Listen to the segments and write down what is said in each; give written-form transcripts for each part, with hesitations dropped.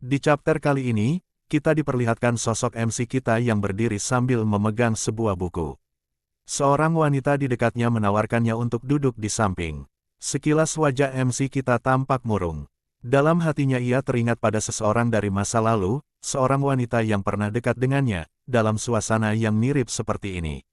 Di chapter kali ini, kita diperlihatkan sosok MC kita yang berdiri sambil memegang sebuah buku. Seorang wanita di dekatnya menawarkannya untuk duduk di samping. Sekilas wajah MC kita tampak murung. Dalam hatinya ia teringat pada seseorang dari masa lalu, seorang wanita yang pernah dekat dengannya, dalam suasana yang mirip seperti ini.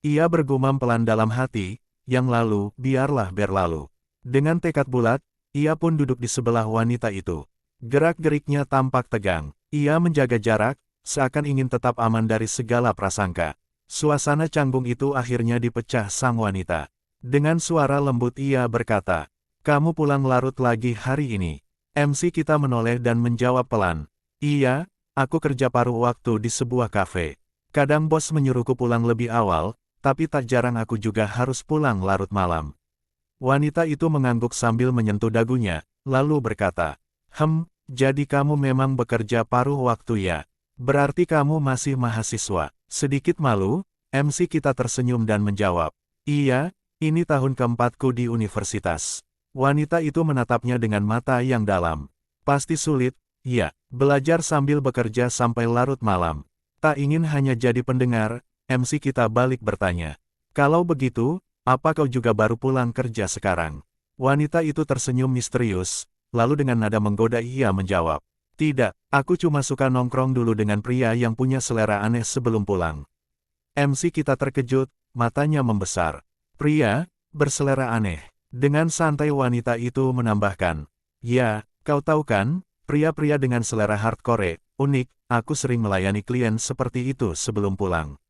Ia bergumam pelan dalam hati, yang lalu, biarlah berlalu. Dengan tekad bulat, ia pun duduk di sebelah wanita itu. Gerak-geriknya tampak tegang. Ia menjaga jarak, seakan ingin tetap aman dari segala prasangka. Suasana canggung itu akhirnya dipecah sang wanita. Dengan suara lembut ia berkata, "Kamu pulang larut lagi hari ini." MC kita menoleh dan menjawab pelan, "Iya, aku kerja paruh waktu di sebuah kafe. Kadang bos menyuruhku pulang lebih awal, tapi tak jarang aku juga harus pulang larut malam." Wanita itu mengangguk sambil menyentuh dagunya, lalu berkata, "Jadi kamu memang bekerja paruh waktu ya? Berarti kamu masih mahasiswa." Sedikit malu, MC kita tersenyum dan menjawab, "Iya, ini tahun keempatku di universitas." Wanita itu menatapnya dengan mata yang dalam. "Pasti sulit, ya, belajar sambil bekerja sampai larut malam. Tak ingin hanya jadi pendengar?" MC kita balik bertanya, "Kalau begitu, apa kau juga baru pulang kerja sekarang?" Wanita itu tersenyum misterius. Lalu dengan nada menggoda ia menjawab, "Tidak, aku cuma suka nongkrong dulu dengan pria yang punya selera aneh sebelum pulang." MC kita terkejut, matanya membesar. "Pria, berselera aneh?" Dengan santai wanita itu menambahkan, "Ya, kau tahu kan, pria-pria dengan selera hardcore, unik, aku sering melayani klien seperti itu sebelum pulang."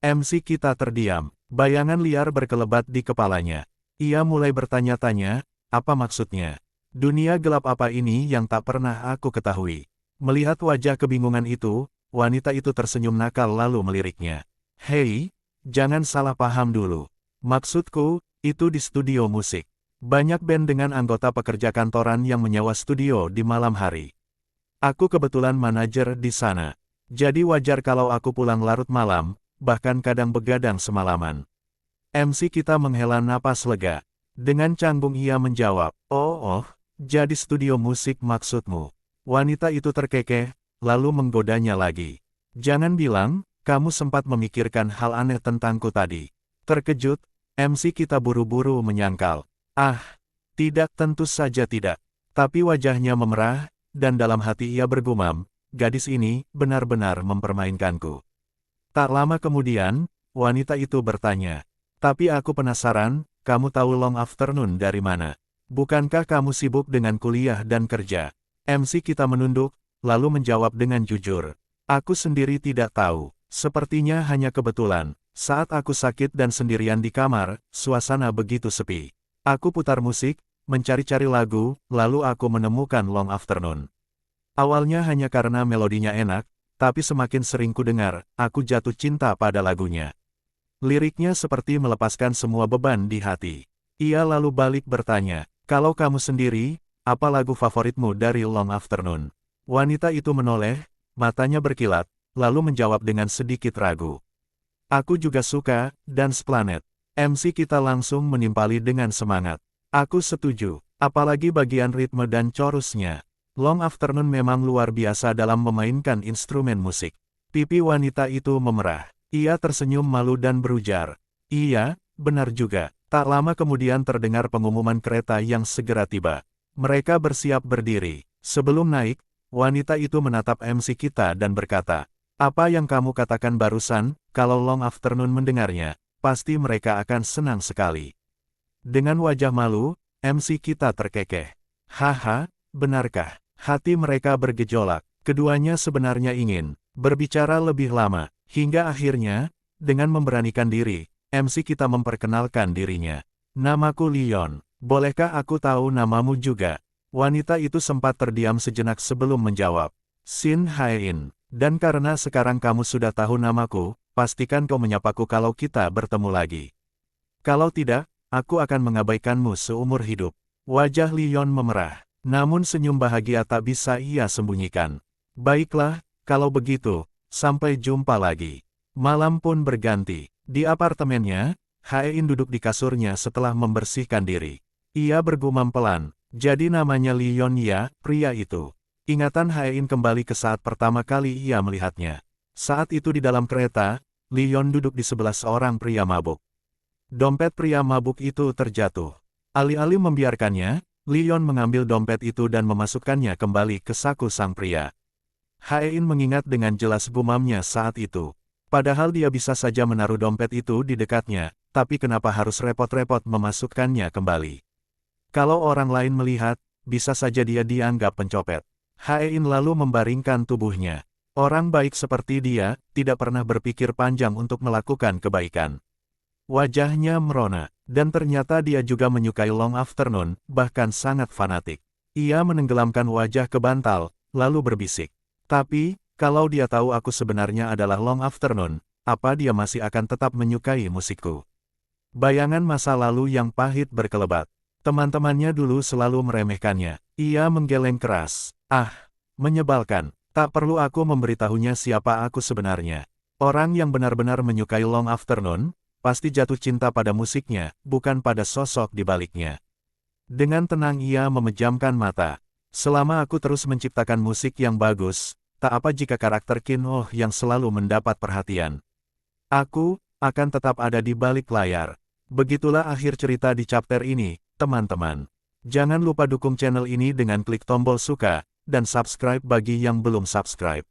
MC kita terdiam, bayangan liar berkelebat di kepalanya. Ia mulai bertanya-tanya, apa maksudnya? Dunia gelap apa ini yang tak pernah aku ketahui? Melihat wajah kebingungan itu, wanita itu tersenyum nakal lalu meliriknya. "Hei, jangan salah paham dulu. Maksudku, itu di studio musik. Banyak band dengan anggota pekerja kantoran yang menyewa studio di malam hari. Aku kebetulan manajer di sana. Jadi wajar kalau aku pulang larut malam, bahkan kadang begadang semalaman." MC kita menghela napas lega. Dengan canggung ia menjawab, Oh, jadi studio musik maksudmu." Wanita itu terkekeh, lalu menggodanya lagi. "Jangan bilang, kamu sempat memikirkan hal aneh tentangku tadi." Terkejut, MC kita buru-buru menyangkal. Tidak, tentu saja tidak." Tapi wajahnya memerah, dan dalam hati ia bergumam, "Gadis ini benar-benar mempermainkanku." Tak lama kemudian, wanita itu bertanya, "Tapi aku penasaran, kamu tahu Long Afternoon dari mana? Bukankah kamu sibuk dengan kuliah dan kerja?" MC kita menunduk, lalu menjawab dengan jujur, "Aku sendiri tidak tahu. Sepertinya hanya kebetulan. Saat aku sakit dan sendirian di kamar, suasana begitu sepi. Aku putar musik, mencari-cari lagu, lalu aku menemukan Long Afternoon. Awalnya hanya karena melodinya enak, tapi semakin sering ku dengar, aku jatuh cinta pada lagunya. Liriknya seperti melepaskan semua beban di hati." Ia lalu balik bertanya, "Kalau kamu sendiri, apa lagu favoritmu dari Long Afternoon?" Wanita itu menoleh, matanya berkilat, lalu menjawab dengan sedikit ragu, "Aku juga suka, Dance Planet." MC kita langsung menimpali dengan semangat. "Aku setuju, apalagi bagian ritme dan chorusnya. Long Afternoon memang luar biasa dalam memainkan instrumen musik." Pipi wanita itu memerah. Ia tersenyum malu dan berujar, "Iya, benar juga." Tak lama kemudian terdengar pengumuman kereta yang segera tiba. Mereka bersiap berdiri. Sebelum naik, wanita itu menatap MC kita dan berkata, "Apa yang kamu katakan barusan, kalau Long Afternoon mendengarnya, pasti mereka akan senang sekali." Dengan wajah malu, MC kita terkekeh. "Haha, benarkah?" Hati mereka bergejolak. Keduanya sebenarnya ingin berbicara lebih lama, hingga akhirnya, dengan memberanikan diri, MC kita memperkenalkan dirinya. "Namaku Leon. Bolehkah aku tahu namamu juga?" Wanita itu sempat terdiam sejenak sebelum menjawab, "Shin Hae-in. Dan karena sekarang kamu sudah tahu namaku, pastikan kau menyapaku kalau kita bertemu lagi. Kalau tidak, aku akan mengabaikanmu seumur hidup." Wajah Leon memerah, namun senyum bahagia tak bisa ia sembunyikan. "Baiklah, kalau begitu, sampai jumpa lagi." Malam pun berganti. Di apartemennya, Hae-in duduk di kasurnya setelah membersihkan diri. Ia bergumam pelan, "Jadi namanya Leon ya, pria itu. Ingatan Haein kembali ke saat pertama kali ia melihatnya. Saat itu di dalam kereta, Li Yon duduk di sebelah seorang pria mabuk. Dompet pria mabuk itu terjatuh. Alih-alih membiarkannya, Li Yon mengambil dompet itu dan memasukkannya kembali ke saku sang pria. Haein mengingat dengan jelas gumamnya saat itu. Padahal dia bisa saja menaruh dompet itu di dekatnya, tapi kenapa harus repot-repot memasukkannya kembali? Kalau orang lain melihat, bisa saja dia dianggap pencopet. Haein lalu membaringkan tubuhnya. Orang baik seperti dia, tidak pernah berpikir panjang untuk melakukan kebaikan. Wajahnya merona, dan ternyata dia juga menyukai Long Afternoon, bahkan sangat fanatik. Ia menenggelamkan wajah ke bantal, lalu berbisik. Tapi, kalau dia tahu aku sebenarnya adalah Long Afternoon, apa dia masih akan tetap menyukai musikku? Bayangan masa lalu yang pahit berkelebat. Teman-temannya dulu selalu meremehkannya. Ia menggeleng keras. Ah, menyebalkan. Tak perlu aku memberitahunya siapa aku sebenarnya. Orang yang benar-benar menyukai Long Afternoon, pasti jatuh cinta pada musiknya, bukan pada sosok di baliknya. Dengan tenang ia memejamkan mata. Selama aku terus menciptakan musik yang bagus, tak apa jika karakter Qin Oh yang selalu mendapat perhatian. Aku akan tetap ada di balik layar. Begitulah akhir cerita di chapter ini, teman-teman. Jangan lupa dukung channel ini dengan klik tombol suka, dan subscribe bagi yang belum subscribe.